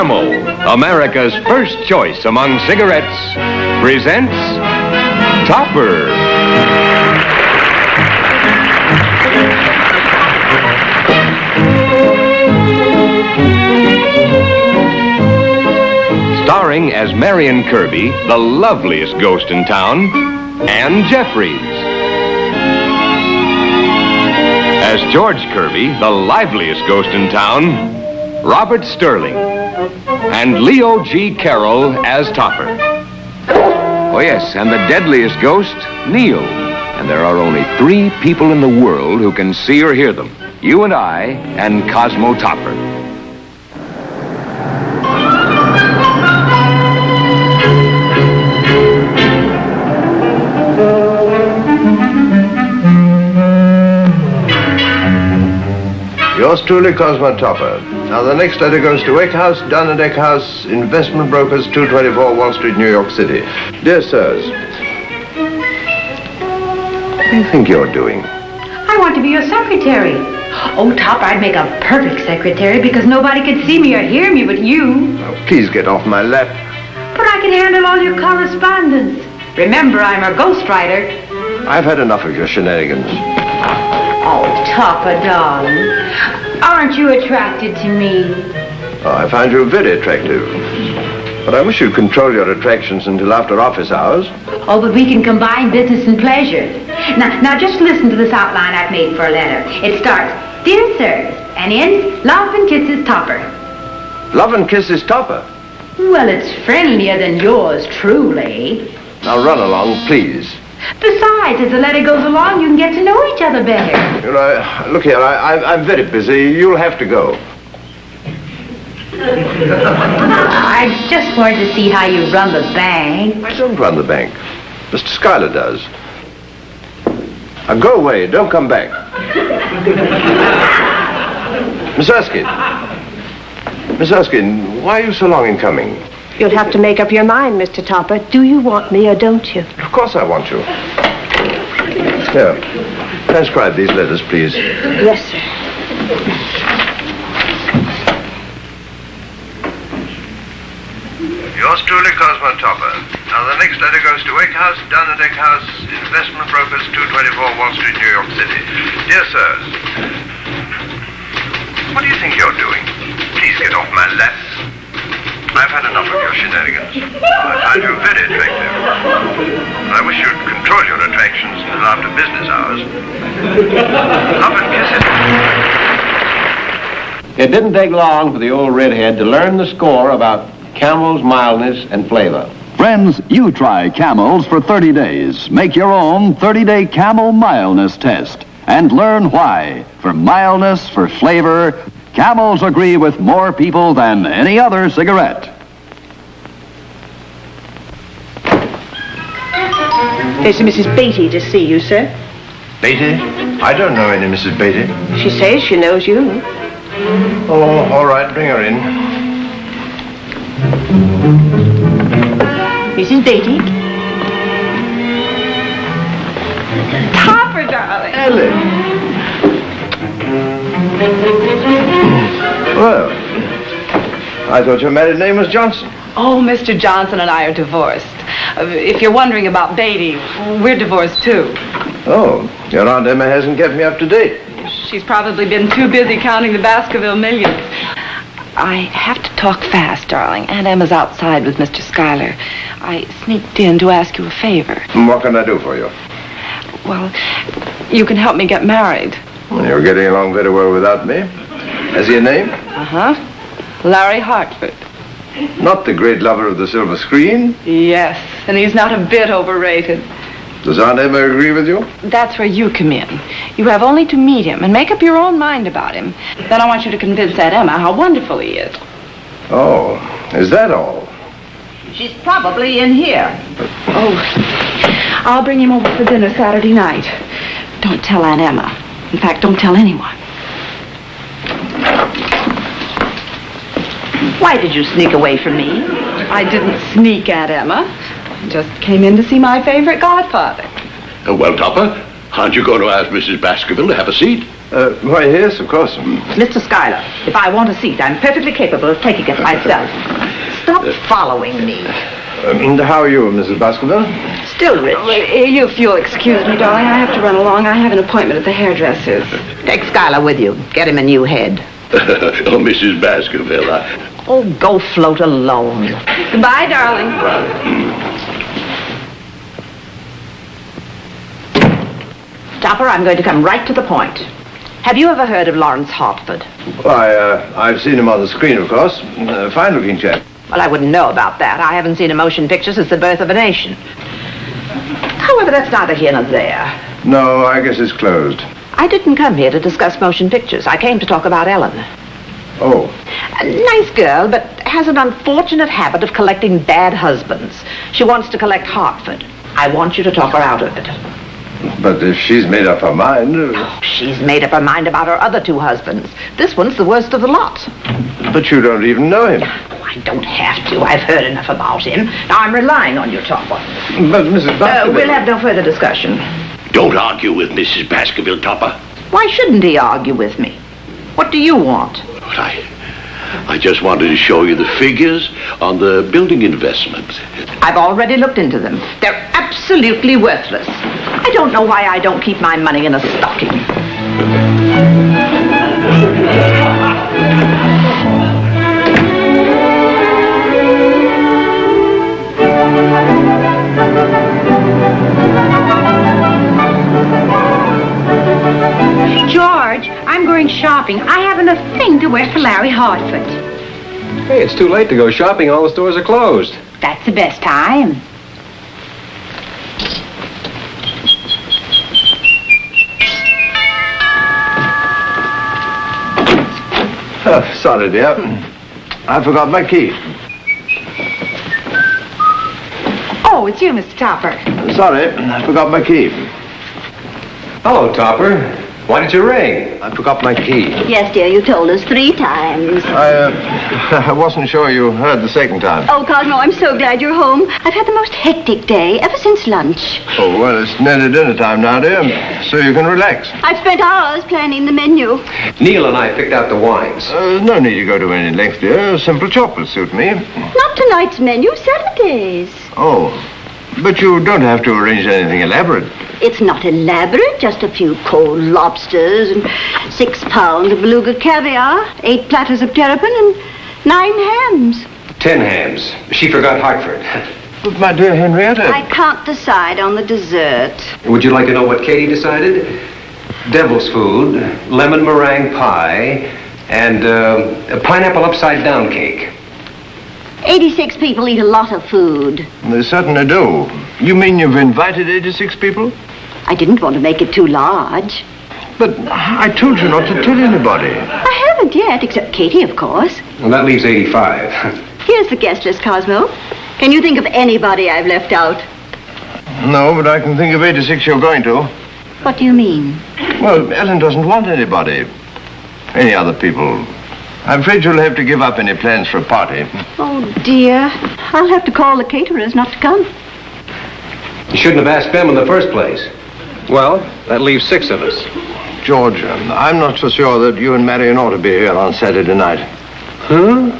Camel, America's first choice among cigarettes, presents Topper. Starring as Marion Kirby, the loveliest ghost in town, and Jeffries. As George Kirby, the liveliest ghost in town, Robert Sterling. And Leo G. Carroll as Topper. Oh, yes, and the deadliest ghost, Neil. And there are only 3 people in the world who can see or hear them. You and I and Cosmo Topper. Yours truly, Cosmo Topper. Now, the next letter goes to Eckhouse, Dunn & Eckhouse, Investment Brokers, 224 Wall Street, New York City. Dear sirs, what do you think you're doing? I want to be your secretary. Oh, Topper, I'd make a perfect secretary because nobody could see me or hear me but you. Oh, please get off my lap. But I can handle all your correspondence. Remember, I'm a ghostwriter. I've had enough of your shenanigans. Oh, Topper, darling. Aren't you attracted to me? Oh, I find you very attractive. But I wish you'd control your attractions until after office hours. Oh, but we can combine business and pleasure. Now just listen to this outline I've made for a letter. It starts, Dear Sir, and ends, Love and Kisses, Topper. Love and Kisses, Topper? Well, it's friendlier than yours, truly. Now run along, please. Besides, as the letter goes along, you can get to know each other better. You know, look here, I'm very busy. You'll have to go. I just wanted to see how you run the bank. I don't run the bank. Mr. Schuyler does. Now go away. Don't come back. Miss Erskine. Miss Erskine, why are you so long in coming? You'll have to make up your mind, Mr. Topper. Do you want me or don't you? Of course I want you. Here, transcribe these letters, please. Yes, sir. Yours truly, Cosmo Topper. Now, the next letter goes to Eckhouse, Dunn & Eckhouse, Investment Brokers, 224 Wall Street, New York City. Dear sirs, what do you think you're doing? Please get off my lap. I've had enough of your shenanigans. I find you very attractive. I wish you'd control your attractions until after business hours. Love and kisses. It didn't take long for the old redhead to learn the score about Camel's mildness and flavor. Friends, you try Camels for 30 days. Make your own 30-day Camel mildness test and learn why. For mildness, for flavor, Camels agree with more people than any other cigarette. There's Mrs. Beatty to see you, sir. Beatty? I don't know any Mrs. Beatty. She says she knows you. Oh, all right, bring her in. Mrs. Beatty? Topper, darling. Ellen. Well, I thought your married name was Johnson. Oh, Mr. Johnson and I are divorced. If you're wondering about Beatty, we're divorced too. Oh, your Aunt Emma hasn't kept me up to date. She's probably been too busy counting the Baskerville millions. I have to talk fast, darling. Aunt Emma's outside with Mr. Schuyler. I sneaked in to ask you a favor. What can I do for you? Well, you can help me get married. Well, you're getting along very well without me. Has he a name? Uh-huh. Larry Hartford. Not the great lover of the silver screen? Yes, and he's not a bit overrated. Does Aunt Emma agree with you? That's where you come in. You have only to meet him and make up your own mind about him. Then I want you to convince Aunt Emma how wonderful he is. Oh, is that all? She's probably in here. Oh, I'll bring him over for dinner Saturday night. Don't tell Aunt Emma. In fact, don't tell anyone. Why did you sneak away from me? I didn't sneak, Aunt Emma. Just came in to see my favorite godfather. Well, Topper, aren't you going to ask Mrs. Baskerville to have a seat? Why, yes, of course. Mr. Schuyler, if I want a seat, I'm perfectly capable of taking it myself. Stop following me. How are you, Mrs. Baskerville? Still rich. If you'll excuse me, darling, I have to run along. I have an appointment at the hairdresser's. Take Schuyler with you. Get him a new head. Oh, Mrs. Baskerville, Oh, go float alone. Goodbye, darling. Topper, I'm going to come right to the point. Have you ever heard of Lawrence Hartford? Why, I've seen him on the screen, of course. Fine-looking chap. Well, I wouldn't know about that. I haven't seen a motion picture since the birth of a nation. However, that's neither here nor there. No, I guess it's closed. I didn't come here to discuss motion pictures. I came to talk about Ellen. Oh. A nice girl, but has an unfortunate habit of collecting bad husbands. She wants to collect Hartford. I want you to talk her out of it. But if she's made up her mind... Oh, she's made up her mind about her other two husbands. This one's the worst of the lot. But you don't even know him. Oh, I don't have to. I've heard enough about him. Now, I'm relying on you, Topper. But, Mrs. Baskerville... We'll have no further discussion. don't argue with Mrs. Baskerville, Topper. Why shouldn't he argue with me? What do you want? But I just wanted to show you the figures on the building investment. I've already looked into them. They're absolutely worthless. I don't know why I don't keep my money in a stocking. George, I'm going shopping. I haven't a thing to wear for Larry Hartford. Hey, it's too late to go shopping. All the stores are closed. That's the best time. Oh, sorry, dear. I forgot my key. Oh, it's you, Mr. Topper. Sorry, I forgot my key. Hello, Topper. Why did you ring? I forgot my key. Yes, dear, you told us 3 times. I wasn't sure you heard the second time. Oh, Cosmo, I'm so glad you're home. I've had the most hectic day ever since lunch. Oh, well, it's nearly dinner time now, dear, so you can relax. I've spent hours planning the menu. Neil and I picked out the wines. There's no need to go to any length, dear. A simple chop will suit me. Not tonight's menu, Saturday's. Oh, but you don't have to arrange anything elaborate. It's not elaborate, just a few cold lobsters and 6 pounds of beluga caviar, 8 platters of terrapin, and 9 hams. 10 hams. She forgot Hartford. But, my dear Henrietta... I can't decide on the dessert. Would you like to know what Katie decided? Devil's food, lemon meringue pie, and a pineapple upside-down cake. 86 people eat a lot of food. They certainly do. You mean you've invited 86 people? I didn't want to make it too large. But I told you not to tell anybody. I haven't yet, except Katie, of course. Well, that leaves 85. Here's the guest list, Cosmo. Can you think of anybody I've left out? No, but I can think of 86 you're going to. What do you mean? Well, Ellen doesn't want anybody. Any other people. I'm afraid you'll have to give up any plans for a party. Oh, dear. I'll have to call the caterers not to come. You shouldn't have asked them in the first place. Well, that leaves 6 of us. George, I'm not so sure that you and Marion ought to be here on Saturday night. Huh?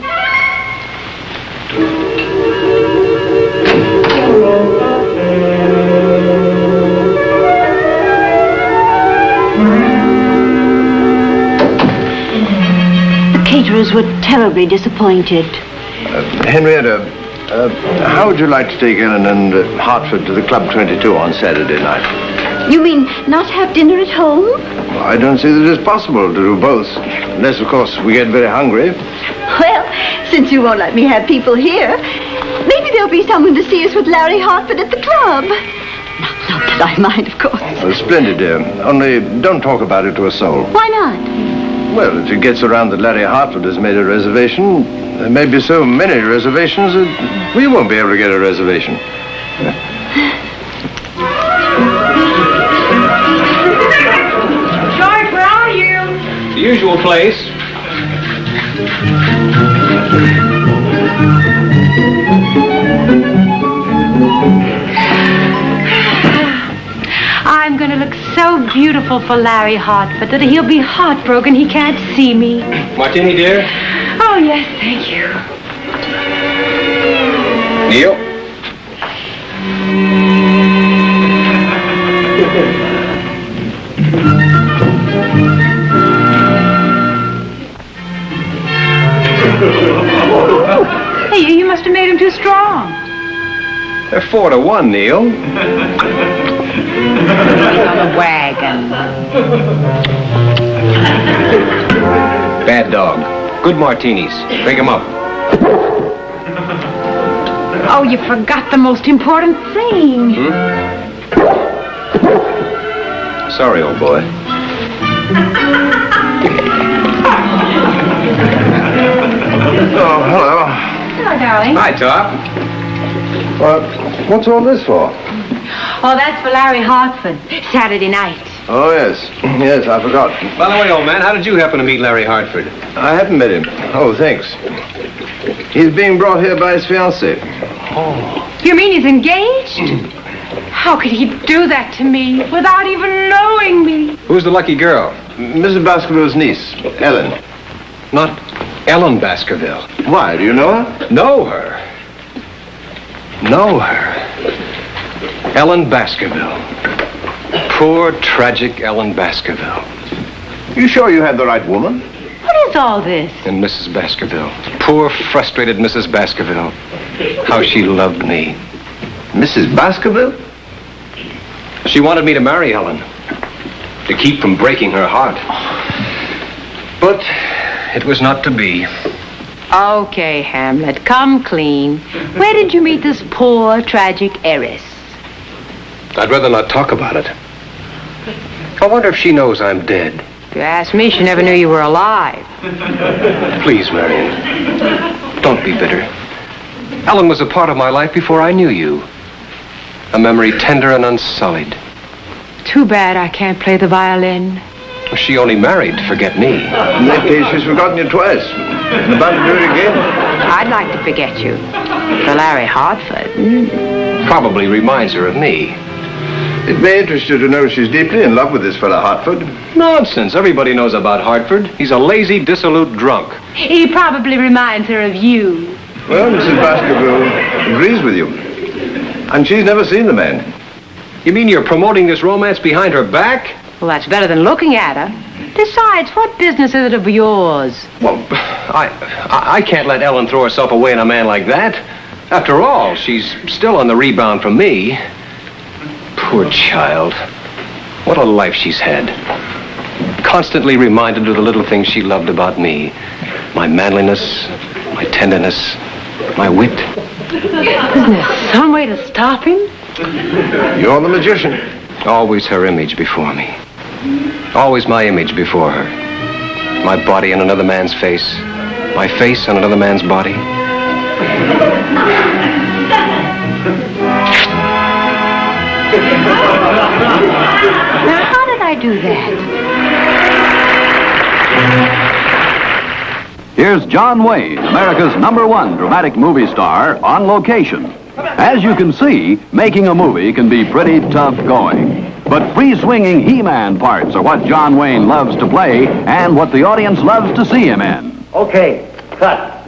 The caterers were terribly disappointed. Henrietta, how would you like to take Ellen and Hartford to the Club 22 on Saturday night? You mean not have dinner at home? Well, I don't see that it's possible to do both. Unless, of course, we get very hungry. Well, since you won't let me have people here, maybe there'll be someone to see us with Larry Hartford at the club. Not that I mind, of course. Oh, splendid, dear. Only don't talk about it to a soul. Why not? Well, if it gets around that Larry Hartford has made a reservation, there may be so many reservations that we won't be able to get a reservation. George, where are you? The usual place. I'm going to look so beautiful for Larry Hartford that he'll be heartbroken he can't see me. Martini, dear. Oh, yes, thank you. Neil. Hey, you must have made him too strong. They're 4-1, Neil. On the wagon. Bad dog. Good martinis. Drink 'em up. Oh, you forgot the most important thing. Sorry, old boy. Oh, hello. Hello, darling. Hi, Top. What's all this for? Oh, that's for Larry Hartford. Saturday night. Oh, yes. Yes, I forgot. By the way, old man, how did you happen to meet Larry Hartford? I haven't met him. Oh, thanks. He's being brought here by his fiancée. You mean he's engaged? How could he do that to me without even knowing me? Who's the lucky girl? Mrs. Baskerville's niece, Ellen. Not Ellen Baskerville. Why, do you know her? Know her. Know her. Ellen Baskerville. Poor, tragic Ellen Baskerville. You sure you had the right woman? What is all this? And Mrs. Baskerville. Poor, frustrated Mrs. Baskerville. How she loved me. Mrs. Baskerville? She wanted me to marry Ellen. To keep from breaking her heart. But it was not to be. Okay, Hamlet, come clean. Where did you meet this poor, tragic heiress? I'd rather not talk about it. I wonder if she knows I'm dead. If you ask me, she never knew you were alive. Please, Marion, don't be bitter. Ellen was a part of my life before I knew you. A memory tender and unsullied. Too bad I can't play the violin. She only married to forget me. In that case, she's forgotten you twice. And about to do it again. I'd like to forget you. For Larry Hartford. Probably reminds her of me. It may interest you to know she's deeply in love with this fellow Hartford. Nonsense. Everybody knows about Hartford. He's a lazy, dissolute drunk. He probably reminds her of you. Well, Mrs. Baskerville agrees with you. And she's never seen the man. You mean you're promoting this romance behind her back? Well, that's better than looking at her. Besides, what business is it of yours? Well, I can't let Ellen throw herself away on a man like that. After all, she's still on the rebound from me. Poor child. What a life she's had. Constantly reminded of the little things she loved about me. My manliness, my tenderness, my wit. Isn't there some way to stop him? You're the magician. Always her image before me. Always my image before her. My body on another man's face. My face on another man's body. Now, how did I do that? Here's John Wayne, America's #1 dramatic movie star, on location. As you can see, making a movie can be pretty tough going. But free-swinging He-Man parts are what John Wayne loves to play and what the audience loves to see him in. Okay, cut.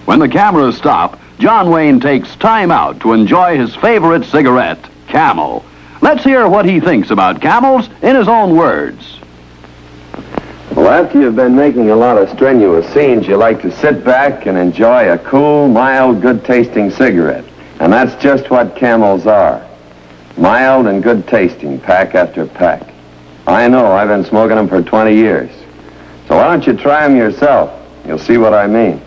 When the cameras stop, John Wayne takes time out to enjoy his favorite cigarette, Camel. Let's hear what he thinks about Camels in his own words. Well, after you've been making a lot of strenuous scenes, you like to sit back and enjoy a cool, mild, good-tasting cigarette. And that's just what Camels are. Mild and good-tasting, pack after pack. I know, I've been smoking them for 20 years. So why don't you try them yourself? You'll see what I mean.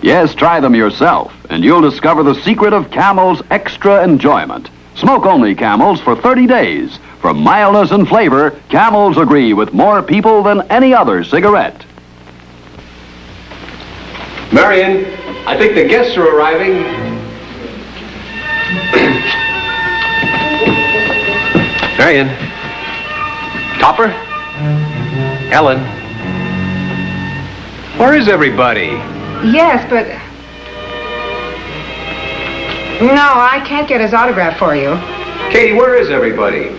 Yes, try them yourself, and you'll discover the secret of Camel's extra enjoyment. Smoke-only Camels for 30 days. For mildness and flavor, Camels agree with more people than any other cigarette. Marion, I think the guests are arriving. Marion. Topper? Ellen? Where is everybody? Yes, but... No, I can't get his autograph for you. Katie, where is everybody?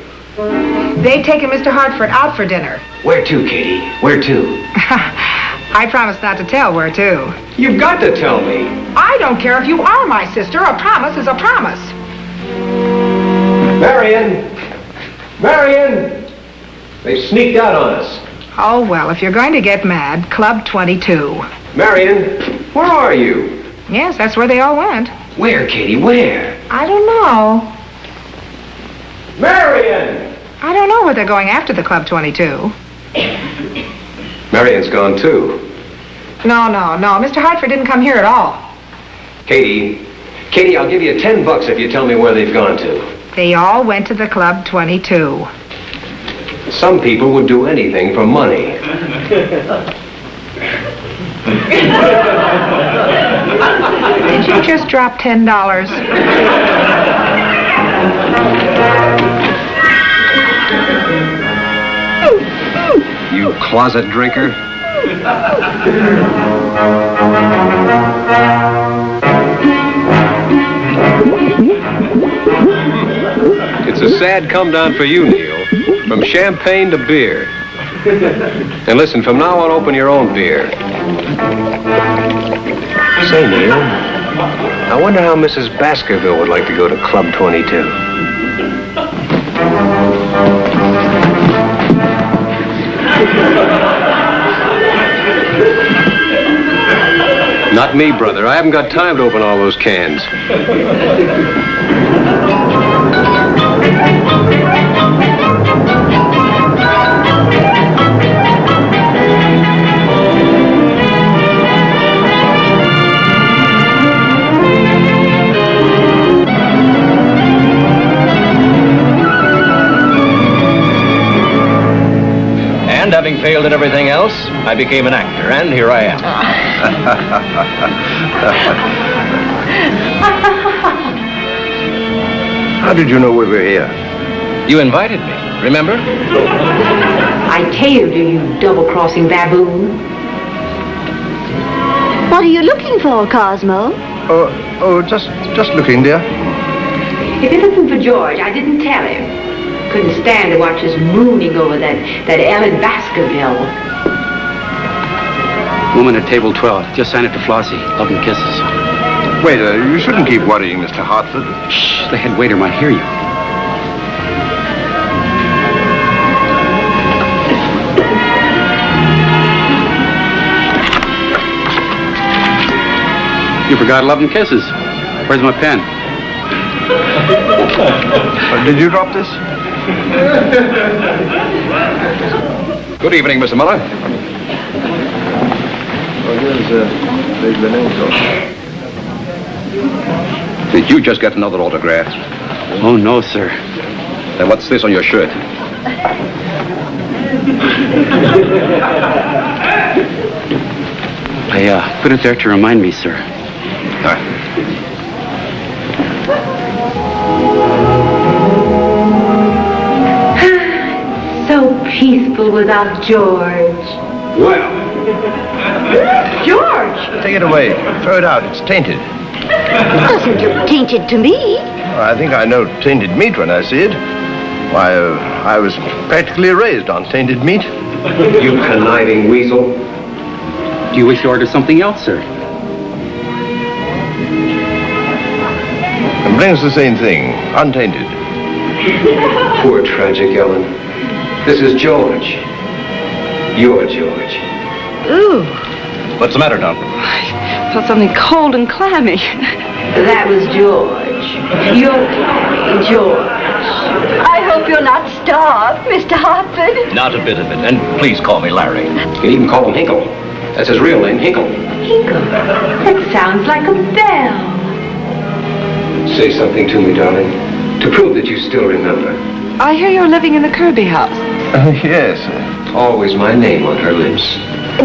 They've taken Mr. Hartford out for dinner. Where to, Katie? Where to? I promised not to tell where to. You've got to tell me. I don't care if you are my sister. A promise is a promise. Marion! Marion! They sneaked out on us. Oh, well, if you're going to get mad, Club 22. Marion, where are you? Yes, that's where they all went. Where, Katie, where? I don't know. Marion! I don't know where they're going after the Club 22. Marion's gone, too. No. Mr. Hartford didn't come here at all. Katie, I'll give you $10 if you tell me where they've gone to. They all went to the Club 22. Some people would do anything for money. Did you just drop $10? You closet drinker. It's a sad come down for you, Neil. From champagne to beer. And listen, from now on, open your own beer. Say, Neil, I wonder how Mrs. Baskerville would like to go to Club 22. Not me, brother. I haven't got time to open all those cans. And having failed at everything else, I became an actor, and here I am. How did you know we were here? You invited me, remember? I tailed you, you double-crossing baboon. What are you looking for, Cosmo? Just looking, dear. If it wasn't for George, I didn't tell him. Couldn't stand to watch us mooning over that Ellen Baskerville. Woman at table 12. Just sign it to Flossie. Love and kisses. Waiter, you shouldn't keep worrying Mr. Hartford. Shh, the head waiter might hear you. You forgot love and kisses. Where's my pen? Did you drop this? Good evening, Mr. Muller. Did you just get another autograph? Oh, no, sir. Then what's this on your shirt? I put it there to remind me, sir. So peaceful without George. Well. George! Take it away. Throw it out. It's tainted. It doesn't look tainted to me. I think I know tainted meat when I see it. Why, I was practically raised on tainted meat. You conniving weasel. Do you wish to order something else, sir? It brings the same thing. Untainted. Poor tragic Ellen. This is George. You're George. Ooh, What's the matter, Don? I felt something cold and clammy. That was George. You're clammy, George. I hope you're not starved, Mr. Hartford. Not a bit of it. And please call me Larry. You can even call him Hinkle. That's his real name, Hinkle. Hinkle. That sounds like a bell. Say something to me, darling, to prove that you still remember. I hear you're living in the Kirby house. Yes. Always my name on her lips.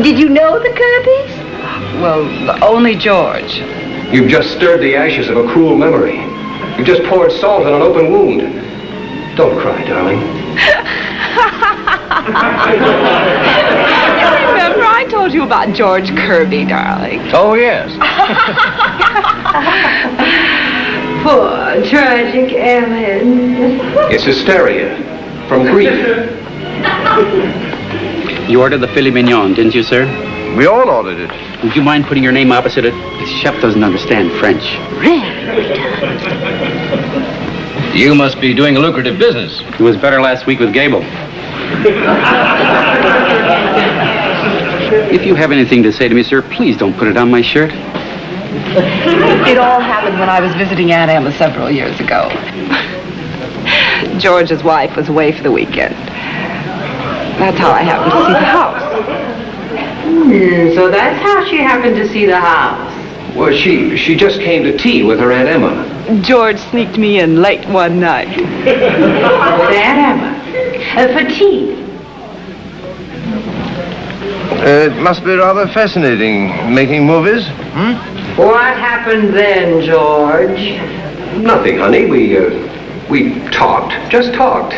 Did you know the Kirbys? Well, only George. You've just stirred the ashes of a cruel memory. You've just poured salt on an open wound. Don't cry, darling. You remember I told you about George Kirby, darling. Oh, yes. Poor tragic Ellen. It's hysteria. from grief. You ordered the filet mignon, didn't you, sir? We all ordered it. Would you mind putting your name opposite it? The chef doesn't understand French. You must be doing a lucrative business. It was better last week with Gable. If you have anything to say to me, sir, please don't put it on my shirt. It all happened when I was visiting Aunt Emma several years ago. George's wife was away for the weekend. That's how I happened to see the house. So that's how she happened to see the house. Well, she just came to tea with her Aunt Emma. George sneaked me in late one night. With Aunt Emma. For tea. It must be rather fascinating making movies. What happened then, George? Nothing, honey. We talked. Just talked.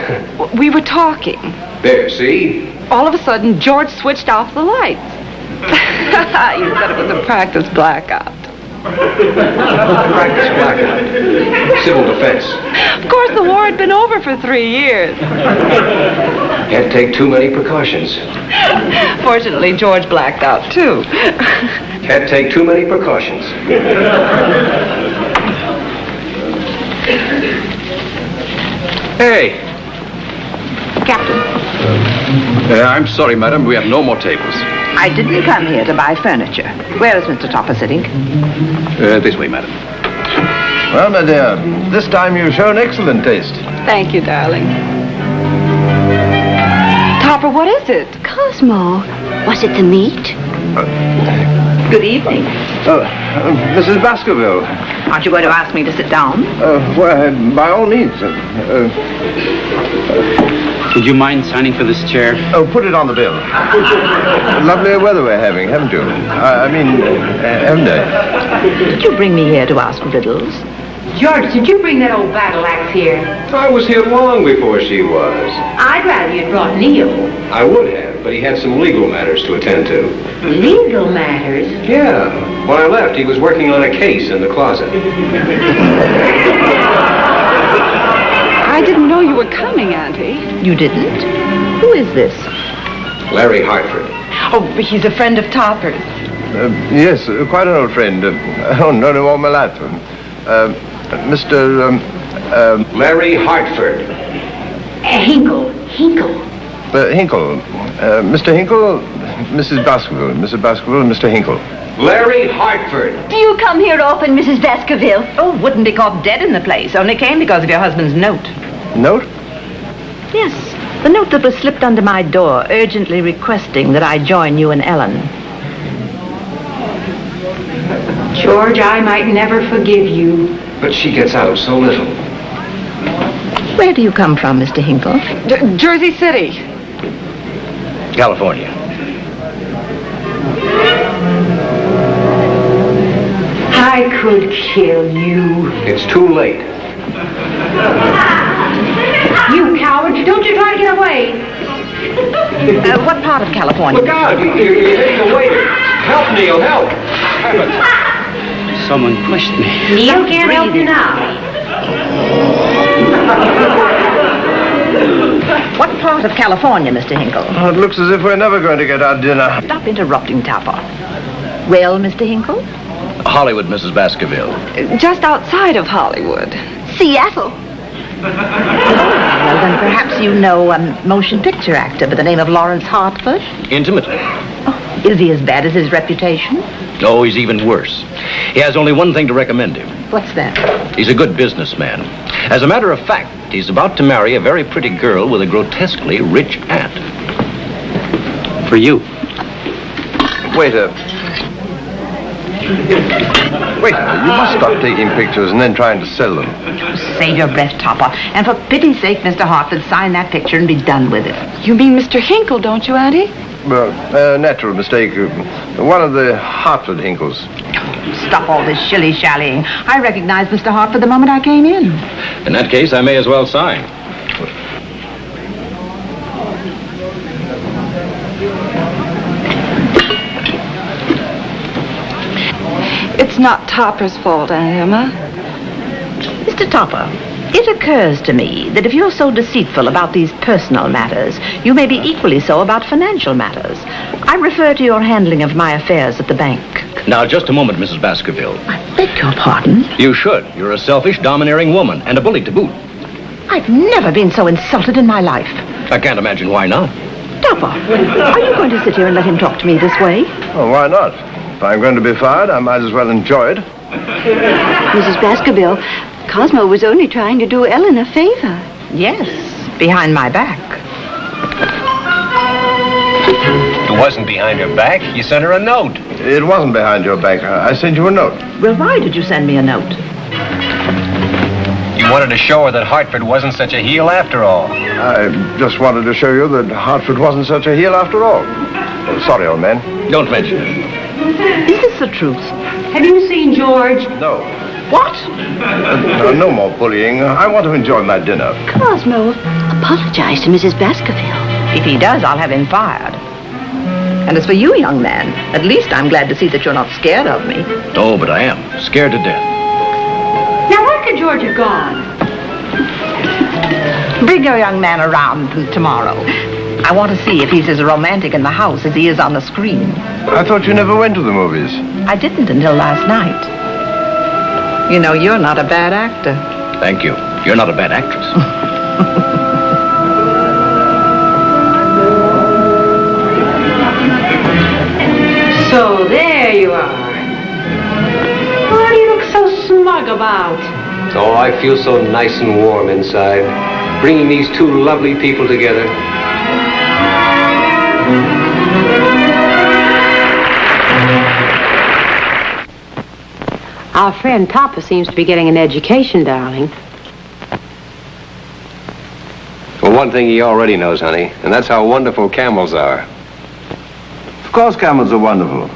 We were talking. There, see? All of a sudden, George switched off the lights. You said it was a practice blackout. Practice blackout. Civil defense. Of course, the war had been over for 3 years. Can't take too many precautions. Fortunately, George blacked out, too. Can't take too many precautions. Hey. Captain, I'm sorry, madam. We have no more tables. I didn't come here to buy furniture. Where is Mr. Topper sitting? This way, madam. Well, my dear, this time you've shown excellent taste. Thank you, darling. Topper, what is it? Cosmo, was it the meat? Good evening. Mrs. Baskerville. Aren't you going to ask me to sit down? Well, by all means. Would you mind signing for this chair? Oh, put it on the bill. Lovely weather we're having, haven't you? Haven't I? Did you bring me here to ask riddles? George, did you bring that old battle axe here? I was here long before she was. I'd rather you'd brought Neil. I would have, but he had some legal matters to attend to. Legal matters? Yeah. When I left, he was working on a case in the closet. I didn't know you were coming, Auntie. You didn't? Who is this? Larry Hartford. Oh, he's a friend of Topper's. Yes, quite an old friend. Known him all my life. Mr. Larry Hartford. Hinkle. Hinkle. Mr. Hinkle, Mrs. Baskerville. Mrs. Baskerville and Mr. Hinkle. Larry Hartford. Do you come here often, Mrs. Baskerville? Oh, wouldn't be caught dead in the place. Only came because of your husband's note. Note? Yes, the note that was slipped under my door, urgently requesting that I join you and Ellen. George, I might never forgive you. But she gets out so little. Where do you come from, Mr. Hinkle? Jersey City. California. I could kill you. It's too late. You coward, don't you try to get away. What part of California? Look out! You're hitting the waiter. Help, Neil, help! Someone pushed me. Neil can't help you now. What part of California, Mr. Hinkle? Oh, it looks as if we're never going to get our dinner. Stop interrupting, Topper. Well, Mr. Hinkle? Hollywood, Mrs. Baskerville. Just outside of Hollywood. Seattle. Well, then perhaps you know a motion picture actor by the name of Lawrence Hartford? Intimately. Oh, is he as bad as his reputation? Oh, he's even worse. He has only one thing to recommend him. What's that? He's a good businessman. As a matter of fact, he's about to marry a very pretty girl with a grotesquely rich aunt. For you. Waiter. Waiter, you must stop taking pictures and then trying to sell them. Save your breath, Topper. And for pity's sake, Mr. Hartford, sign that picture and be done with it. You mean Mr. Hinkle, don't you, Auntie? Well, natural mistake. One of the Hartford Hinkles. Stop all this shilly-shallying. I recognized Mr. Hartford the moment I came in. In that case, I may as well sign. It's not Topper's fault, Aunt Emma. Mr. Topper, It occurs to me that if you're so deceitful about these personal matters, you may be equally so about financial matters. I refer to your handling of my affairs at the bank. Now, just a moment, Mrs. Baskerville. I beg your pardon? You should. You're a selfish, domineering woman, and a bully to boot. I've never been so insulted in my life. I can't imagine why now. Topper, are you going to sit here and let him talk to me this way? Oh, why not? If I'm going to be fired, I might as well enjoy it. Mrs. Baskerville, Cosmo was only trying to do Ellen a favor. Yes, behind my back. It wasn't behind her back. You sent her a note. It wasn't behind your back. I sent you a note. Well, why did you send me a note? You wanted to show her that Hartford wasn't such a heel after all. I just wanted to show you that Hartford wasn't such a heel after all. Oh, sorry, old man. Don't mention it. Is this the truth? Have you seen George? No. What? No more bullying. I want to enjoy my dinner. Cosmo, apologize to Mrs. Baskerville. If he does, I'll have him fired. And as for you, young man, at least I'm glad to see that you're not scared of me. Oh, but I am. Scared to death. Now, where could George have gone? Bring your young man around tomorrow. I want to see if he's as romantic in the house as he is on the screen. I thought you never went to the movies. I didn't until last night. You know, you're not a bad actor. Thank you. You're not a bad actress. So there you are. What do you look so smug about? Oh, I feel so nice and warm inside. Bringing these two lovely people together. Our friend Topper seems to be getting an education, darling. Well, one thing he already knows, honey, and that's how wonderful camels are. Of course camels are wonderful.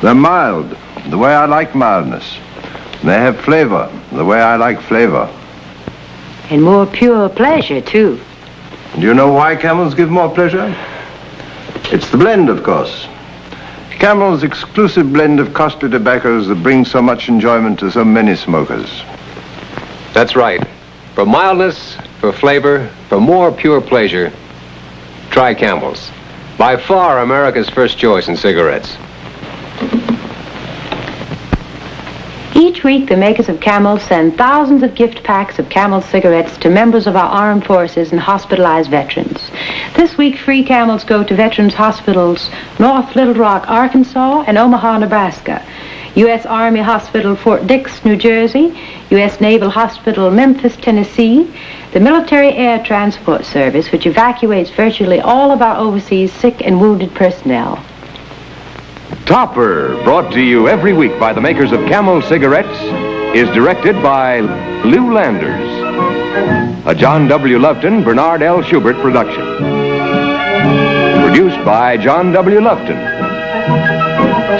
They're mild, the way I like mildness. They have flavor, the way I like flavor. And more pure pleasure, too. Do you know why camels give more pleasure? It's the blend, of course. Camel's exclusive blend of costly tobaccos that brings so much enjoyment to so many smokers. That's right. For mildness, for flavor, for more pure pleasure, try Campbell's. By far America's first choice in cigarettes. Each week, the makers of Camel send thousands of gift packs of Camel cigarettes to members of our armed forces and hospitalized veterans. This week, free Camels go to Veterans Hospitals, North Little Rock, Arkansas, and Omaha, Nebraska. U.S. Army Hospital, Fort Dix, New Jersey, U.S. Naval Hospital, Memphis, Tennessee, the Military Air Transport Service, which evacuates virtually all of our overseas sick and wounded personnel. Topper, brought to you every week by the makers of Camel cigarettes, is directed by Lou Landers. A John W. Lufton, Bernard L. Schubert production. Produced by John W. Lufton.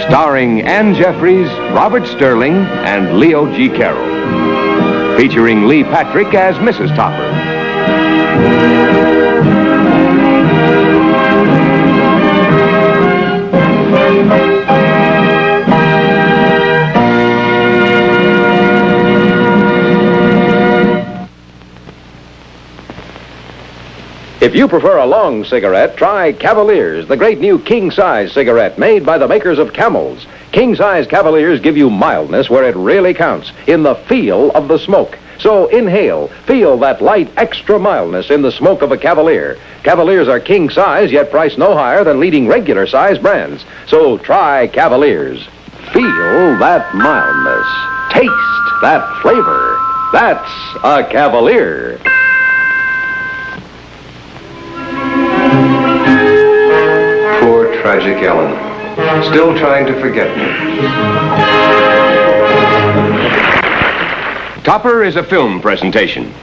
Starring Ann Jeffries, Robert Sterling, and Leo G. Carroll. Featuring Lee Patrick as Mrs. Topper. If you prefer a long cigarette, try Cavaliers, the great new king-size cigarette made by the makers of Camels. King-size Cavaliers give you mildness where it really counts, in the feel of the smoke. So inhale, feel that light extra mildness in the smoke of a Cavalier. Cavaliers are king-size, yet priced no higher than leading regular-size brands. So try Cavaliers. Feel that mildness. Taste that flavor. That's a Cavalier. Poor, tragic Ellen. Still trying to forget me. Topper is a film presentation.